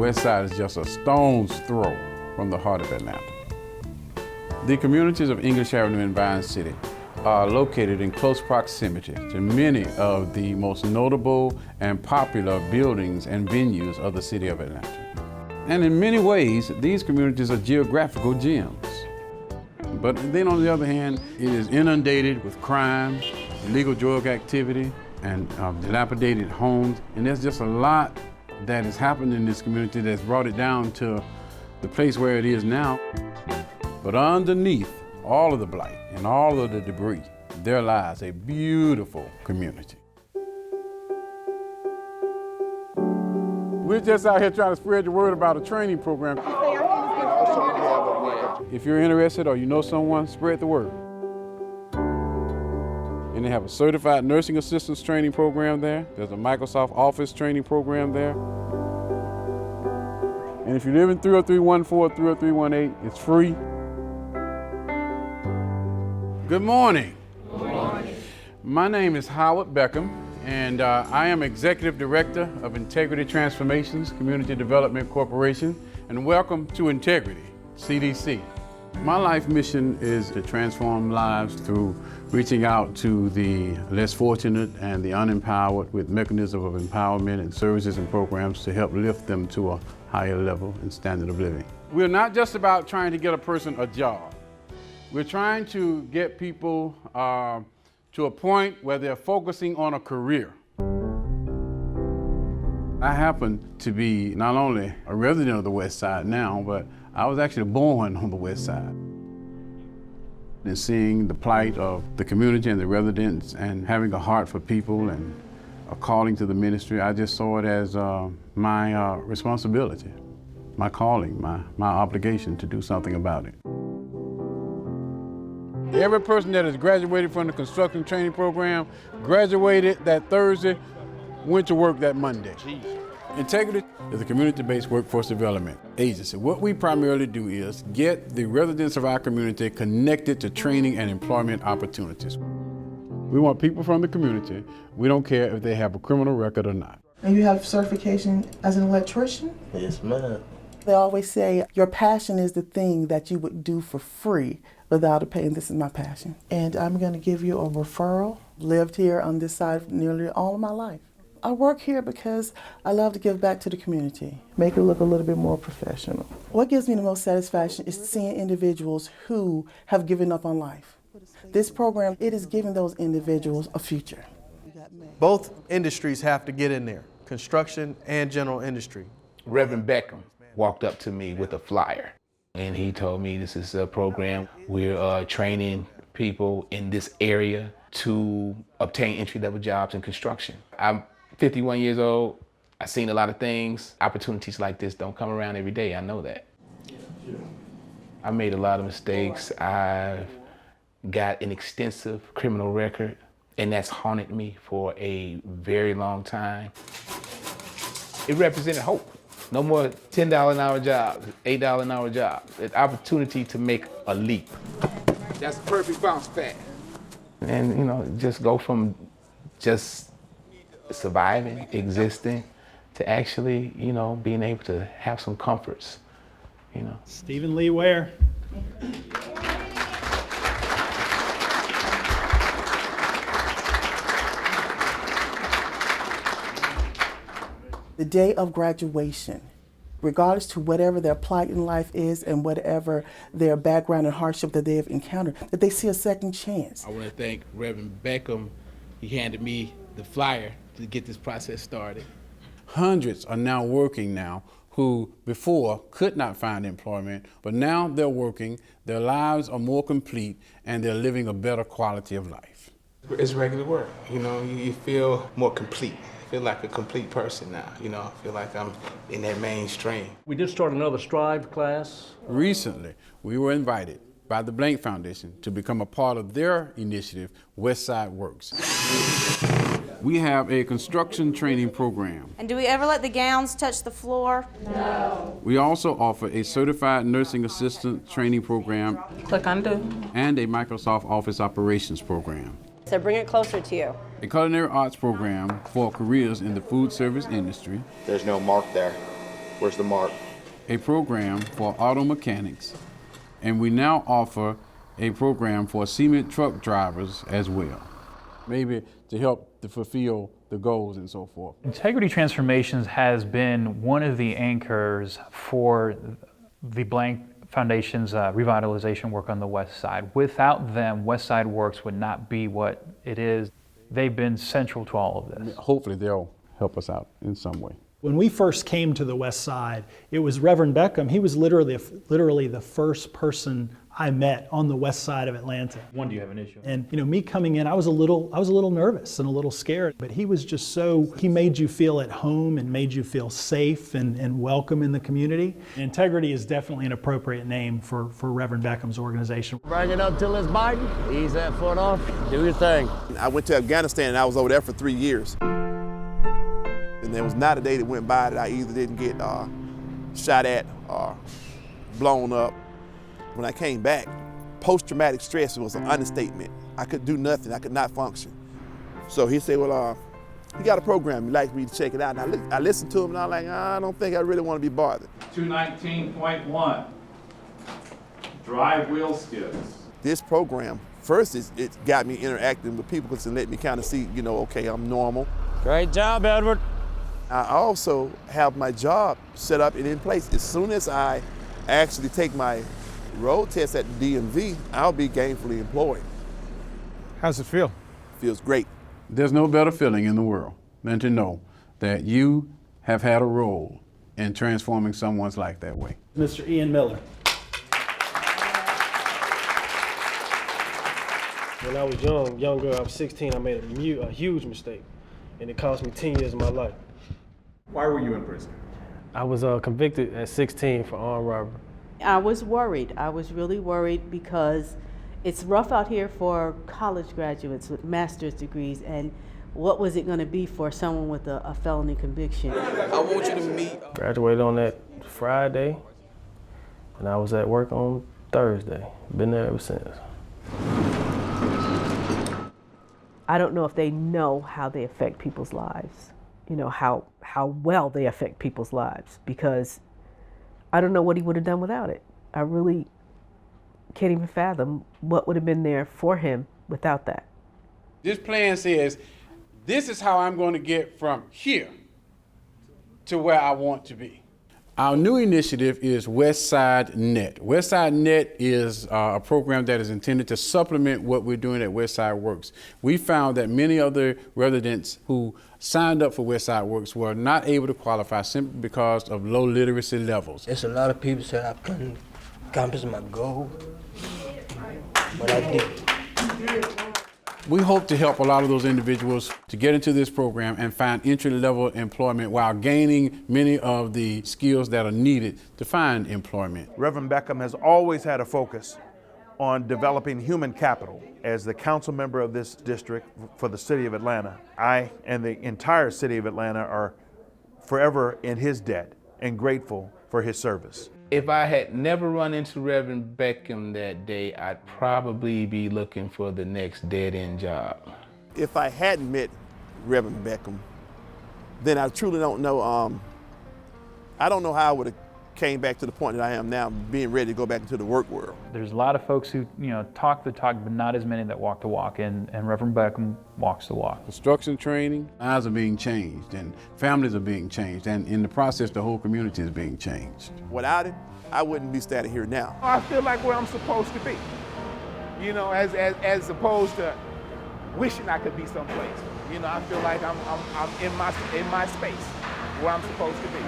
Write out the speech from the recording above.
Westside is just a stone's throw from the heart of Atlanta. The communities of English Avenue and Vine City are located in close proximity to many of the most notable and popular buildings and venues of the city of Atlanta. And in many ways, these communities are geographical gems. But then on the other hand, it is inundated with crime, illegal drug activity, and dilapidated homes. And there's just a lot that has happened in this community that's brought it down to the place where it is now. But underneath all of the blight and all of the debris, there lies a beautiful community. We're just out here trying to spread the word about a training program. If you're interested or you know someone, spread the word. And they have a certified nursing assistance training program there. There's a Microsoft Office training program there. And if you live in 30314, 30318, it's free. Good morning. Good morning. My name is Howard Beckham, and I am Executive Director of Integrity Transformations Community Development Corporation, and welcome to Integrity, CDC. My life mission is to transform lives through reaching out to the less fortunate and the unempowered with mechanisms of empowerment and services and programs to help lift them to a higher level and standard of living. We're not just about trying to get a person a job. We're trying to get people to a point where they're focusing on a career. I happen to be not only a resident of the West Side now, but I was actually born on the West Side. And seeing the plight of the community and the residents and having a heart for people and a calling to the ministry, I just saw it as my responsibility, my calling, my obligation to do something about it. Every person that has graduated from the construction training program, graduated that Thursday, went to work that Monday. Integrity is a community-based workforce development agency. What we primarily do is get the residents of our community connected to training and employment opportunities. We want people from the community. We don't care if they have a criminal record or not. And you have certification as an electrician? Yes, ma'am. They always say your passion is the thing that you would do for free without a pay, and this is my passion. And I'm going to give you a referral. Lived here on this side nearly all of my life. I work here because I love to give back to the community, make it look a little bit more professional. What gives me the most satisfaction is seeing individuals who have given up on life. This program, it is giving those individuals a future. Both industries have to get in there, construction and general industry. Reverend Beckham walked up to me with a flyer, and he told me this is a program. We're training people in this area to obtain entry-level jobs in construction. I'm 51 years old. I've seen a lot of things. Opportunities like this don't come around every day, I know that. I made a lot of mistakes. I've got an extensive criminal record, and that's haunted me for a very long time. It represented hope. No more $10 an hour jobs, $8 an hour jobs. An opportunity to make a leap. That's a perfect bounce pad. And just go from just surviving, existing, to actually, being able to have some comforts, Stephen Lee Ware. The day of graduation, regardless to whatever their plight in life is and whatever their background and hardship that they have encountered, that they see a second chance. I want to thank Reverend Beckham. He handed me the flyer to get this process started. Hundreds are now working now who before could not find employment, but now they're working, their lives are more complete, and they're living a better quality of life. It's regular work, you feel more complete. I feel like a complete person now, I feel like I'm in that mainstream. We did start another Strive class. Recently, we were invited by the Blank Foundation to become a part of their initiative, Westside Works. We have a construction training program. And do we ever let the gowns touch the floor? No. We also offer a certified nursing assistant training program. Click undo. And a Microsoft Office operations program. So bring it closer to you. A culinary arts program for careers in the food service industry. There's no mark there. Where's the mark? a program for auto mechanics, and we now offer a program for cement truck drivers as well, maybe to help to fulfill the goals and so forth. Integrity Transformations has been one of the anchors for the Blank Foundation's revitalization work on the West Side. Without them, West Side Works would not be what it is. They've been central to all of this. Hopefully they'll help us out in some way. When we first came to the West Side, it was Reverend Beckham. He was literally the first person I met on the West Side of Atlanta. When do you have an issue? And me coming in, I was a little nervous and a little scared, but he was just he made you feel at home and made you feel safe and welcome in the community. Integrity is definitely an appropriate name for Reverend Beckham's organization. Bring it up till it's biting, ease that foot off, do your thing. I went to Afghanistan and I was over there for 3 years. And there was not a day that went by that I either didn't get shot at or blown up. When I came back, post-traumatic stress was an understatement. I could do nothing, I could not function. So he said, well, you got a program, you'd like me to check it out. And I listened to him and I was like, I don't think I really want to be bothered. 219.1, drive wheel skills. This program, first it got me interacting with people because it let me kind of see, okay, I'm normal. Great job, Edward. I also have my job set up and in place. As soon as I actually take my road test at the DMV, I'll be gainfully employed. How's it feel? Feels great. There's no better feeling in the world than to know that you have had a role in transforming someone's life that way. Mr. Ian Miller. When I was young girl, I was 16, I made a huge mistake, and it cost me 10 years of my life. Why were you in prison? I was convicted at 16 for armed robbery. I was worried. I was really worried because it's rough out here for college graduates with master's degrees, and what was it going to be for someone with a felony conviction? I want you to meet. Graduated on that Friday, and I was at work on Thursday. Been there ever since. I don't know if they know how they affect people's lives, how well they affect people's lives, because I don't know what he would have done without it. I really can't even fathom what would have been there for him without that. This plan says, this is how I'm going to get from here to where I want to be. Our new initiative is Westside Net. Westside Net is a program that is intended to supplement what we're doing at Westside Works. We found that many other residents who signed up for Westside Works were not able to qualify simply because of low literacy levels. There's a lot of people said I couldn't accomplish my goal, but I did. We hope to help a lot of those individuals to get into this program and find entry-level employment while gaining many of the skills that are needed to find employment. Reverend Beckham has always had a focus on developing human capital. As the council member of this district for the city of Atlanta, I and the entire city of Atlanta are forever in his debt and grateful for his service. If I had never run into Reverend Beckham that day, I'd probably be looking for the next dead-end job. If I hadn't met Reverend Beckham, then I truly don't know, I don't know how I would have came back to the point that I am now, being ready to go back into the work world. There's a lot of folks who talk the talk, but not as many that walk the walk, and Reverend Beckham walks the walk. Construction training, lives are being changed, and families are being changed, and in the process, the whole community is being changed. Without it, I wouldn't be standing here now. I feel like where I'm supposed to be, as opposed to wishing I could be someplace. I feel like I'm in my space where I'm supposed to be.